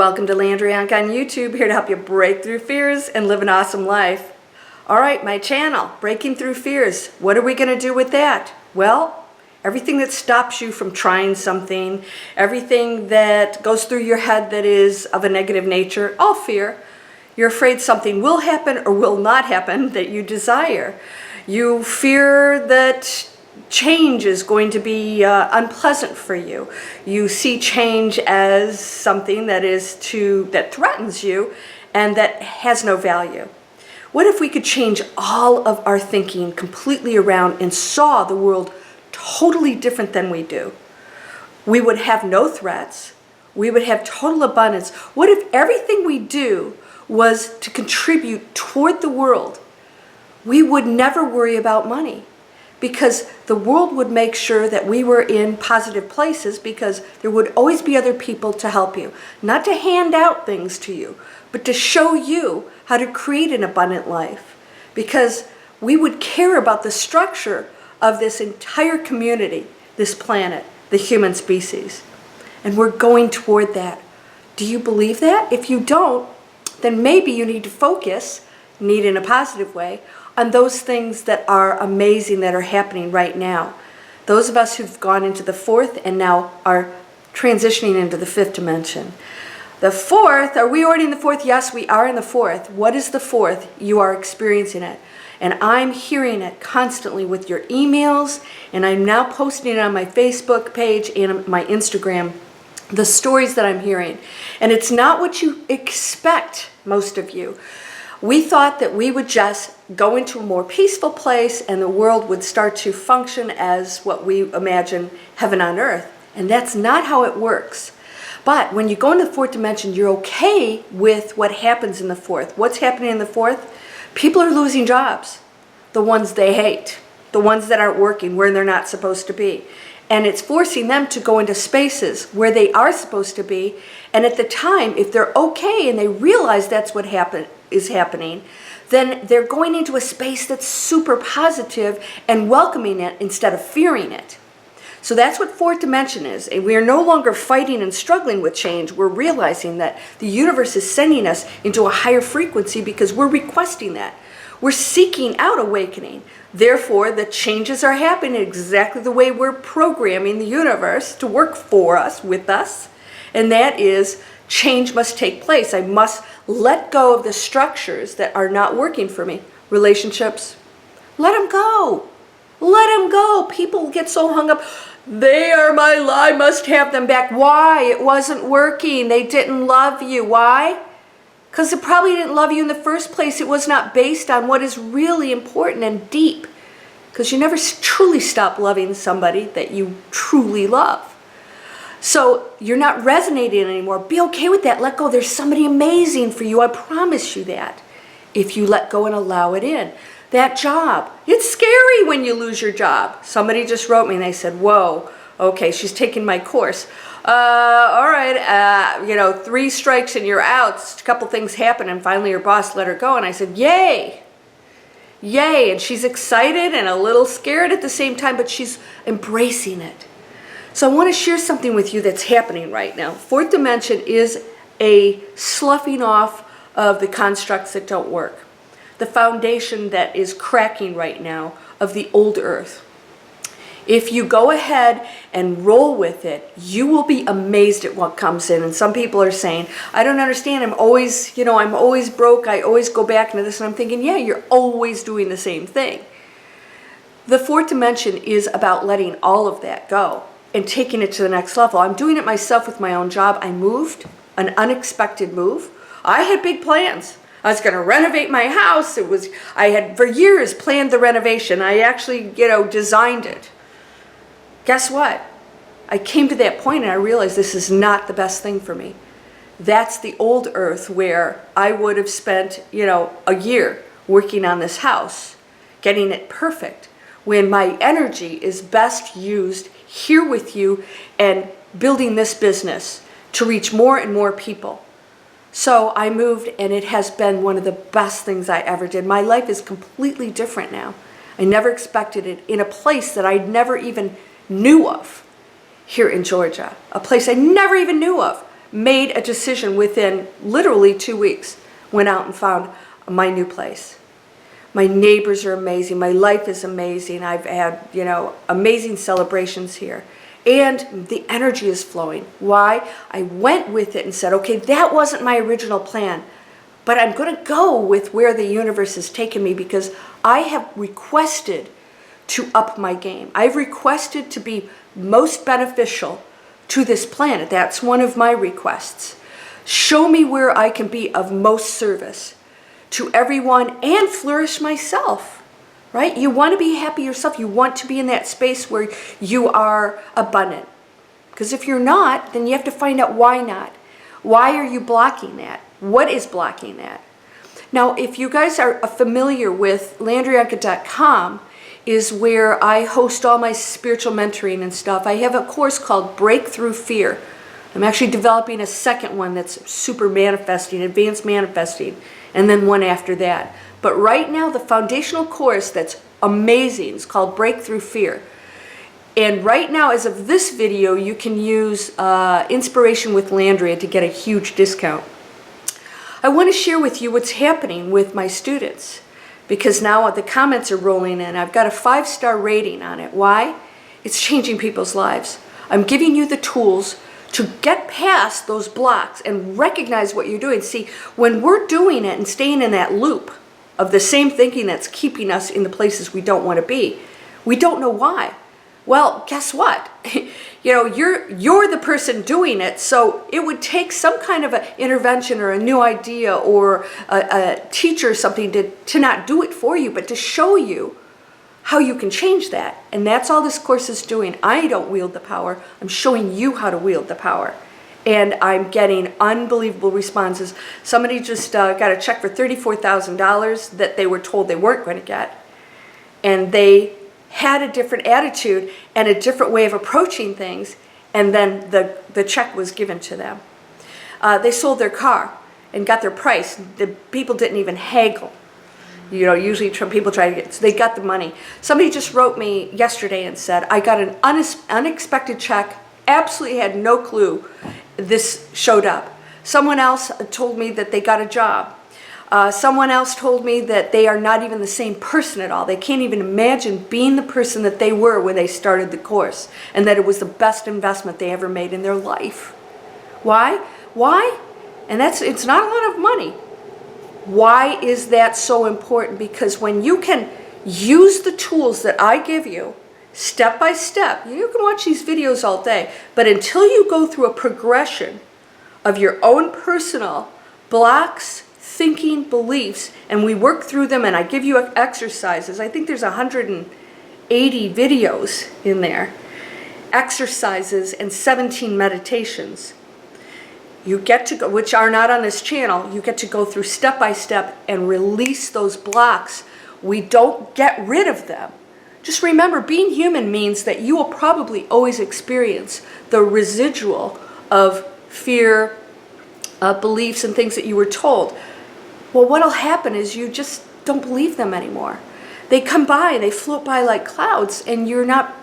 Welcome to Landria Onkka on YouTube, here to help you break through fears and live an awesome life. All right, my channel, Breaking Through Fears. What are we going to do with that? Well, everything that stops you from trying something, everything that goes through your head that is of a negative nature, all fear. You're afraid something will happen or will not happen that you desire. You fear that change is going to be unpleasant for you. You see change as something that threatens you and that has no value. What if we could change all of our thinking completely around and saw the world totally different than we do? We would have no threats. We would have total abundance. What if everything we do was to contribute toward the world? We would never worry about money, because the world would make sure that we were in positive places, because there would always be other people to help you. Not to hand out things to you, but to show you how to create an abundant life. Because we would care about the structure of this entire community, this planet, the human species. And we're going toward that. Do you believe that? If you don't, then maybe you need to focus, in a positive way, on those things that are amazing that are happening right now. Those of us who've gone into the fourth and now are transitioning into the fifth dimension. The fourth, are we already in the fourth? Yes, we are in the fourth. What is the fourth? You are experiencing it. And I'm hearing it constantly with your emails, and I'm now posting it on my Facebook page and my Instagram, the stories that I'm hearing. And it's not what you expect, most of you. We thought that we would just go into a more peaceful place and the world would start to function as what we imagine heaven on earth. And that's not how it works. But when you go into the fourth dimension, you're okay with what happens in the fourth. What's happening in the fourth? People are losing jobs. The ones they hate. The ones that aren't working where they're not supposed to be. And it's forcing them to go into spaces where they are supposed to be. And at the time, if they're okay and they realize that's what is happening, then they're going into a space that's super positive and welcoming it instead of fearing it. So that's what fourth dimension is. And we are no longer fighting and struggling with change. We're realizing that the universe is sending us into a higher frequency because we're requesting that. We're seeking out awakening. Therefore, the changes are happening exactly the way we're programming the universe to work for us, with us. And that is, change must take place. I must let go of the structures that are not working for me. Relationships, let them go. Let them go. People get so hung up. They are my lie, must have them back. Why? It wasn't working. They didn't love you. Why? Because it probably didn't love you in the first place. It was not based on what is really important and deep. Because you never truly stop loving somebody that you truly love. So you're not resonating anymore. Be okay with that. Let go. There's somebody amazing for you. I promise you that. If you let go and allow it in. That job. It's scary when you lose your job. Somebody just wrote me and they said, whoa, okay, she's taking my course. All right, 3 strikes and you're out. A couple things happen and finally your boss let her go. And I said, yay. Yay. And she's excited and a little scared at the same time, but she's embracing it. So I want to share something with you that's happening right now. Fourth dimension is a sloughing off of the constructs that don't work. The foundation that is cracking right now of the old earth. If you go ahead and roll with it, you will be amazed at what comes in. And some people are saying, I don't understand. I'm always broke. I always go back into this. And I'm thinking, yeah, you're always doing the same thing. The fourth dimension is about letting all of that go and taking it to the next level. I'm doing it myself with my own job. I moved, an unexpected move. I had big plans. I was going to renovate my house. I had for years planned the renovation. I actually, designed it. Guess what? I came to that point and I realized this is not the best thing for me. That's the old earth where I would have spent, a year working on this house, getting it perfect, when my energy is best used here with you and building this business to reach more and more people. So I moved and it has been one of the best things I ever did. My life is completely different now. I never expected it, in a place that I never even knew of here in Georgia. A place I never even knew of. made a decision within literally 2 weeks. Went out and found my new place. My neighbors are amazing. My life is amazing. I've had, amazing celebrations here. And the energy is flowing. Why? I went with it and said, okay, that wasn't my original plan, but I'm going to go with where the universe has taken me because I have requested to up my game. I've requested to be most beneficial to this planet. That's one of my requests. Show me where I can be of most service to everyone and flourish myself, right? You want to be happy yourself. You want to be in that space where you are abundant. Because if you're not, then you have to find out why not. Why are you blocking that? What is blocking that? Now, if you guys are familiar with LandriaOnkka.com, is where I host all my spiritual mentoring and stuff. I have a course called Breakthrough Fear. I'm actually developing a second one that's super manifesting, advanced manifesting, and then one after that. But right now, the foundational course that's amazing is called Breakthrough Fear. And right now, as of this video, you can use Inspiration with Landria to get a huge discount. I want to share with you what's happening with my students, because now the comments are rolling in. I've got a 5-star rating on it. Why? It's changing people's lives. I'm giving you the tools to get past those blocks and recognize what you're doing. See, when we're doing it and staying in that loop of the same thinking that's keeping us in the places we don't want to be, we don't know why. Well, guess what? You're the person doing it, so it would take some kind of an intervention or a new idea or a teacher or something to not do it for you, but to show you how you can change that. And that's all this course is doing. I don't wield the power. I'm showing you how to wield the power. And I'm getting unbelievable responses. Somebody just got a check for $34,000 that they were told they weren't going to get. And they had a different attitude and a different way of approaching things, and then the check was given to them. They sold their car and got their price. The people didn't even haggle. Usually people try to get, so they got the money. Somebody just wrote me yesterday and said, I got an unexpected check, absolutely had no clue this showed up. Someone else told me that they got a job. Someone else told me that they are not even the same person at all. They can't even imagine being the person that they were when they started the course, and that it was the best investment they ever made in their life. Why? Why? And it's not a lot of money. Why is that so important? Because when you can use the tools that I give you, step by step, you can watch these videos all day, but until you go through a progression of your own personal blocks, thinking, beliefs, and we work through them, and I give you exercises. I think there's 180 videos in there, exercises and 17 meditations. You get to go, which are not on this channel, you get to go through step by step and release those blocks. We don't get rid of them. Just remember, being human means that you will probably always experience the residual of fear, beliefs, and things that you were told. Well, what'll happen is you just don't believe them anymore. They come by, they float by like clouds, and you're not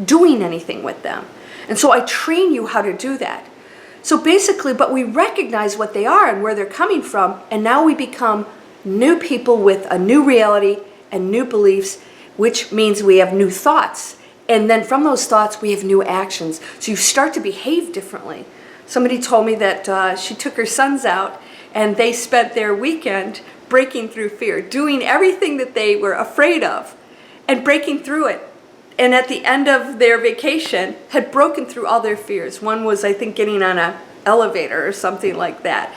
doing anything with them. And so I train you how to do that. So basically, but we recognize what they are and where they're coming from, and now we become new people with a new reality and new beliefs, which means we have new thoughts. And then from those thoughts, we have new actions. So you start to behave differently. Somebody told me that she took her sons out, and they spent their weekend breaking through fear, doing everything that they were afraid of, and breaking through it. And at the end of their vacation, had broken through all their fears. One was, I think, getting on an elevator or something like that.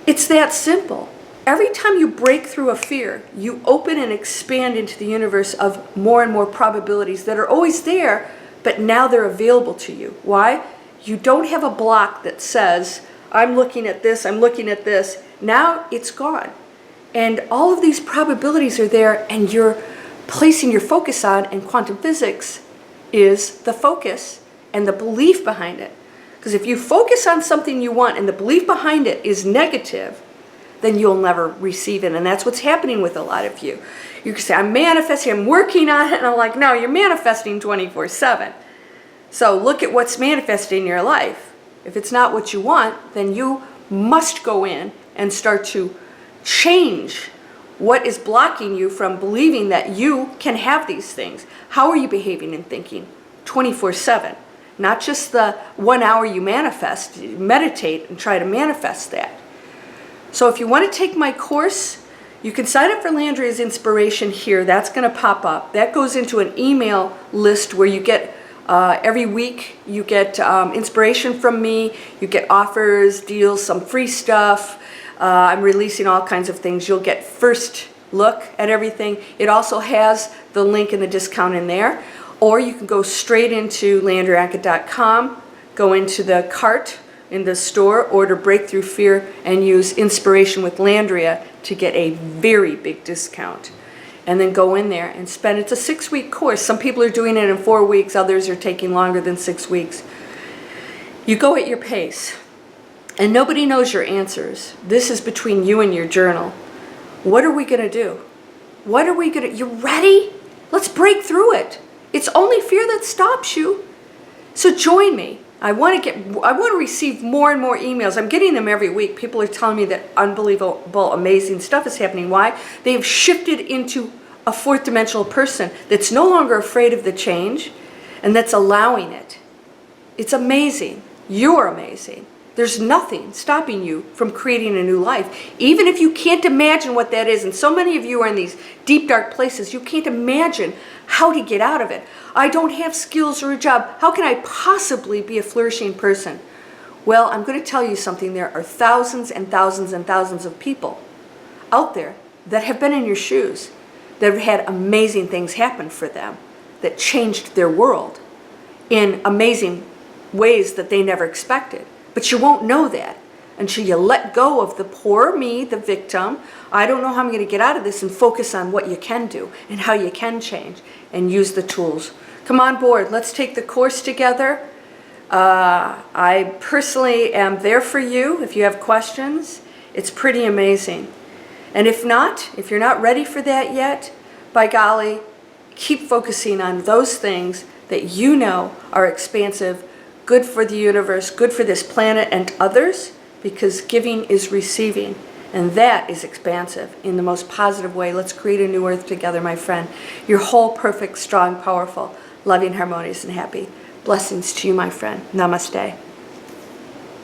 It's that simple. Every time you break through a fear, you open and expand into the universe of more and more probabilities that are always there, but now they're available to you. Why? You don't have a block that says, I'm looking at this, I'm looking at this. Now it's gone. And all of these probabilities are there, and you're placing your focus on, and quantum physics is the focus and the belief behind it. Because if you focus on something you want and the belief behind it is negative, then you'll never receive it. And that's what's happening with a lot of you. You can say, I'm manifesting, I'm working on it, and I'm like, no, you're manifesting 24/7. So look at what's manifesting in your life. If it's not what you want, then you must go in and start to change what is blocking you from believing that you can have these things. How are you behaving and thinking 24/7? Not just the 1 hour you manifest, you meditate and try to manifest that. So if you want to take my course, you can sign up for Landria's Inspiration here. That's going to pop up. That goes into an email list where you get every week you get inspiration from me. You get offers, deals, some free stuff. I'm releasing all kinds of things. You'll get first look at everything. It also has the link and the discount in there. Or you can go straight into LandriaOnkka.com, go into the cart in the store, order Breakthrough Fear, and use Inspiration with Landria to get a very big discount. And then go in there and spend, it's a 6-week course. Some people are doing it in 4 weeks, others are taking longer than 6 weeks. You go at your pace, and nobody knows your answers. This is between you and your journal. What are we gonna do? What are we gonna, you ready? Let's break through it. It's only fear that stops you. So join me. I want to receive more and more emails. I'm getting them every week. People are telling me that unbelievable, amazing stuff is happening. Why? They've shifted into a fourth dimensional person that's no longer afraid of the change and that's allowing it. It's amazing. You're amazing. There's nothing stopping you from creating a new life. Even if you can't imagine what that is, and so many of you are in these deep, dark places, you can't imagine how to get out of it. I don't have skills or a job. How can I possibly be a flourishing person? Well, I'm going to tell you something. There are thousands and thousands and thousands of people out there that have been in your shoes, that have had amazing things happen for them, that changed their world in amazing ways that they never expected. But you won't know that until you let go of the poor me, the victim. I don't know how I'm going to get out of this, and focus on what you can do and how you can change and use the tools. Come on board. Let's take the course together. I personally am there for you if you have questions. It's pretty amazing. And if not, if you're not ready for that yet, by golly, keep focusing on those things that you know are expansive, good for the universe, good for this planet and others, because giving is receiving. And that is expansive in the most positive way. Let's create a new earth together, my friend. You're whole, perfect, strong, powerful, loving, harmonious, and happy. Blessings to you, my friend. Namaste.